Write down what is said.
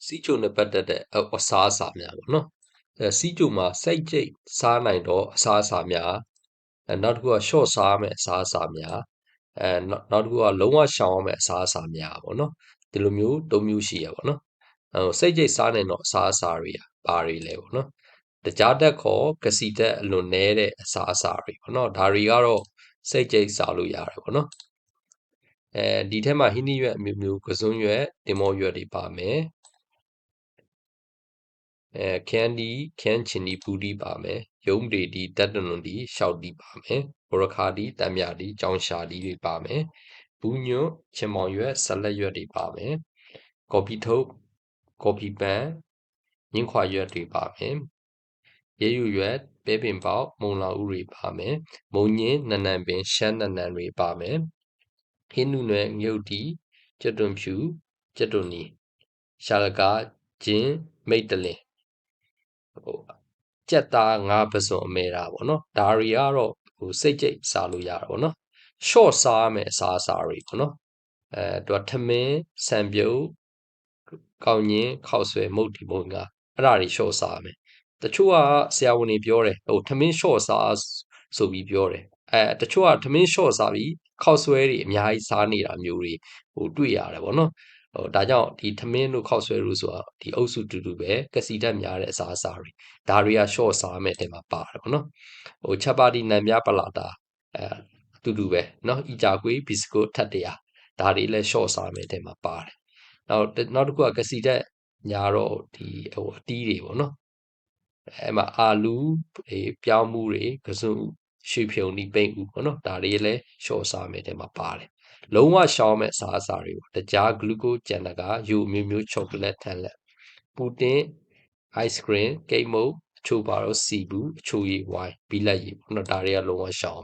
စီးချိုနဲ့ပတ်သက်တဲ့အစားအစာများပေါ့နော်စီးချိုမှာစိတ်ကြိတ်စားနိုင်တော့အစားအစာများနောက်တစ်ခုကရှော့စားရမယ့်အစားအစာများနောက်တစ်ခုကလုံးဝရှောင်ရမယ့်အစားအစာများပေါ့နော်ဒီလိုမျိုး၃မျိုးရှိရပါတော့စိတ်ကြိတ်စားနိုင်တော့အစားအစာတွေကဘာတွေလဲပေါ့နော်တကြားတက်ခေါ်ကစီတက်အလွန်နဲတဲ့အစားအစာတွေပေါ့နော်ဒါတွေကတော့စိတ်ကြိတ်စားလို့ရတယ်ပေါ့နော်ဒီထဲမှာဟင်းသီးရွက်အမျိုးမျိုးကစွန်းရွက်တင်မောရွက်တွေပါမယ်ခန်းဒီခန်းချင်ဒီပူဒီပါမယ်ယုံပေဒီတက်တနွန်ဒီရှောက်ဒီပါမယ်ဘောရခါဒီတံမြဒီကြောင်ရှာဒီတွေပါမယ်ဘူးညွတ်ချင်မောင်ရွက်ဆက်လက်ရွက်တွေပါမယ်ကော်ဖီထုတ်ကော်ဖီပန်ညင်းခွာရွက်တွေပါမယ်ရဲယူရွက်ပဲပင်ပေါက်မုံလာဥတွေပါမယ်မုံညင်းနနံပင်ရှမ်းနနံတွေပါမယ်ဟင်းနုနယ်မြုပ်တီကျက်တွန်ဖြူကျက်တွန်နီရှာလကာဂျင်းမိတ်တလင်ကြက်သားငါးပစုံအမဲတာပေါ့နော်ဒါတွေကတော့စိတ်ကြိတ်စားလို့ရတာပေါ့နော် short စားရမယ့်အစားအစာတွေပေါ့နော်သူကထမင်းဆံပြုတ်ကောင်းညင်းခောက်ဆွဲမုတ်ဒီမုတ်ငါအဲ့ဒါတွေ short စားရမယ်တချို့ကဆရာဝန်တွေပြောတယ်ထမင်း short စားဆိုပြီးပြောတယ်တချို့ကထမင်း short စားပြီးခောက်ဆွဲတွေအများကြီးစားနေတာမျိုးတွေတွေ့ရတယ်ပေါ့နော်ဒါကြောင့်ဒီထမင်းတို့ခောက်ဆွဲတို့ဆိုတာဒီအုပ်စုတူတူပဲကစီဓာတ်များတဲ့အစားအစာတွေဒါတွေက short စားမယ်တဲ့မှာပါတယ်ပေါ့နော်ချက်ပါတီနံများပလာတာအတူတူပဲနော်အီကြကွေးဘီစကွတ်ထက်တရာဒါတွေလည်း short စားမယ်တဲ့မှာပါတယ်နောက်တစ်ခုကကစီဓာတ်ညာတော့ဒီအတီးတွေပေါ့နော်အဲ့မှာအာလူပြောင်းမှုတွေကစွန်းရွှေဖြုံဒီပိတ်ဥပေါ့နော်ဒါတွေလည်း short စားမယ်တဲ့မှာပါတယ်လုံးဝရှောင်မဲ့အစားအစာတွေပေါ့တကြားဂလူကိုကျန်တကယူမျိုးမျိုးချောကလက်ထန်လက်ပူတင် ice cream ကိတ်မုတ်အချို့ပါတော့စီဘူးအချို့ရီဝိုင်းဘီလက်ရီပေါ့နော်ဒါတွေကလုံးဝရှောင်